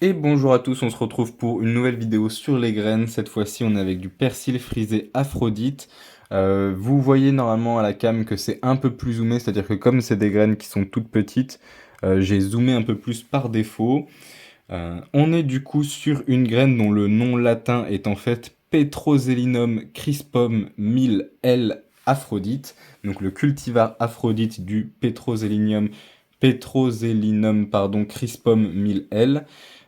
Et bonjour à tous, on se retrouve pour une nouvelle vidéo sur les graines. Cette fois-ci, on est avec du persil frisé Aphrodite. Vous voyez normalement à la cam que c'est un peu plus zoomé, c'est-à-dire que comme c'est des graines qui sont toutes petites, j'ai zoomé un peu plus par défaut. On est du coup sur une graine dont le nom latin est en fait Petroselinum crispum 1000L Aphrodite. Donc le cultivar Aphrodite du Petroselinum pardon, crispum 1000L.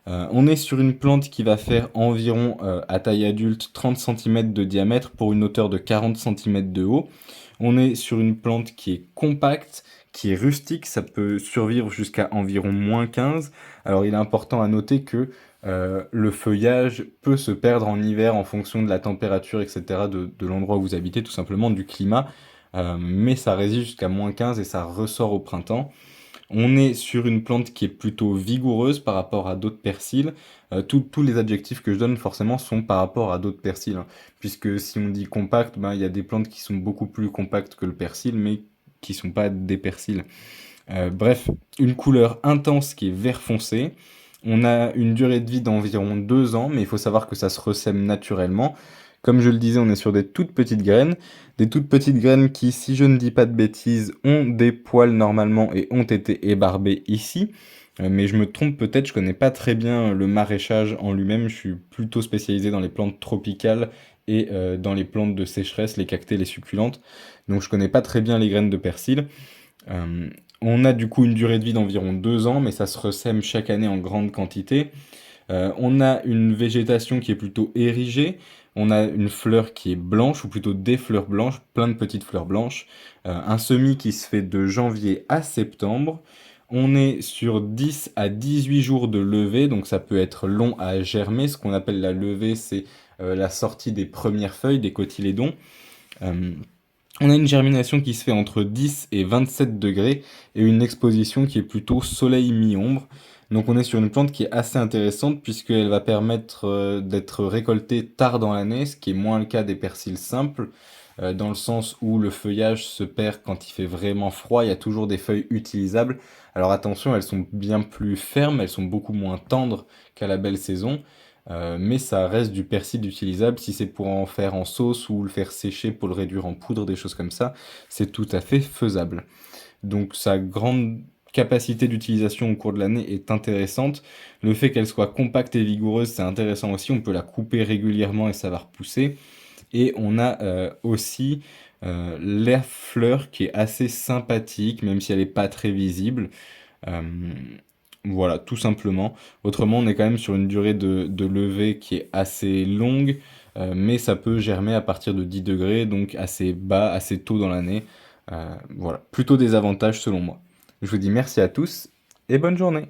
On est sur une plante qui va faire environ, à taille adulte, 30 cm de diamètre pour une hauteur de 40 cm de haut. On est sur une plante qui est compacte, qui est rustique, ça peut survivre jusqu'à environ -15. Alors il est important à noter que le feuillage peut se perdre en hiver en fonction de la température, etc., de l'endroit où vous habitez, tout simplement du climat. Mais ça résiste jusqu'à -15 et ça ressort au printemps. On est sur une plante qui est plutôt vigoureuse par rapport à d'autres persils. Tous les adjectifs que je donne forcément sont par rapport à d'autres persils, hein. Puisque si on dit compact, ben, il y a des plantes qui sont beaucoup plus compactes que le persil, mais qui sont pas des persils. Bref, une couleur intense qui est vert foncé. On a une durée de vie d'environ 2 ans, mais il faut savoir que ça se ressème naturellement. Comme je le disais, on est sur des toutes petites graines qui, si je ne dis pas de bêtises, ont des poils normalement et ont été ébarbées ici. Mais je me trompe peut-être, je connais pas très bien le maraîchage en lui-même, je suis plutôt spécialisé dans les plantes tropicales et dans les plantes de sécheresse, les cactées, les succulentes. Donc je connais pas très bien les graines de persil. Euh, on a du coup une durée de vie d'environ 2 ans, mais ça se ressème chaque année en grande quantité. On a une végétation qui est plutôt érigée. On a une fleur qui est blanche, ou plutôt des fleurs blanches, plein de petites fleurs blanches. Un semis qui se fait de janvier à septembre. On est sur 10 à 18 jours de levée, donc ça peut être long à germer. Ce qu'on appelle la levée, c'est la sortie des premières feuilles, des cotylédons. Euh, on a une germination qui se fait entre 10 et 27 degrés et une exposition qui est plutôt soleil mi-ombre. Donc on est sur une plante qui est assez intéressante puisqu'elle va permettre d'être récoltée tard dans l'année, ce qui est moins le cas des persils simples, dans le sens où le feuillage se perd quand il fait vraiment froid, il y a toujours des feuilles utilisables. Alors attention, elles sont bien plus fermes, elles sont beaucoup moins tendres qu'à la belle saison, mais ça reste du persil utilisable. Si c'est pour en faire en sauce ou le faire sécher pour le réduire en poudre, des choses comme ça, c'est tout à fait faisable. Donc sa grande capacité d'utilisation au cours de l'année est intéressante. Le fait qu'elle soit compacte et vigoureuse, c'est intéressant aussi. On peut la couper régulièrement et ça va repousser. Et on a aussi la fleur qui est assez sympathique, même si elle n'est pas très visible. Euh, voilà, tout simplement. Autrement, on est quand même sur une durée de levée qui est assez longue, mais ça peut germer à partir de 10 degrés, donc assez bas, assez tôt dans l'année. Voilà, plutôt des avantages selon moi. Je vous dis merci à tous et bonne journée.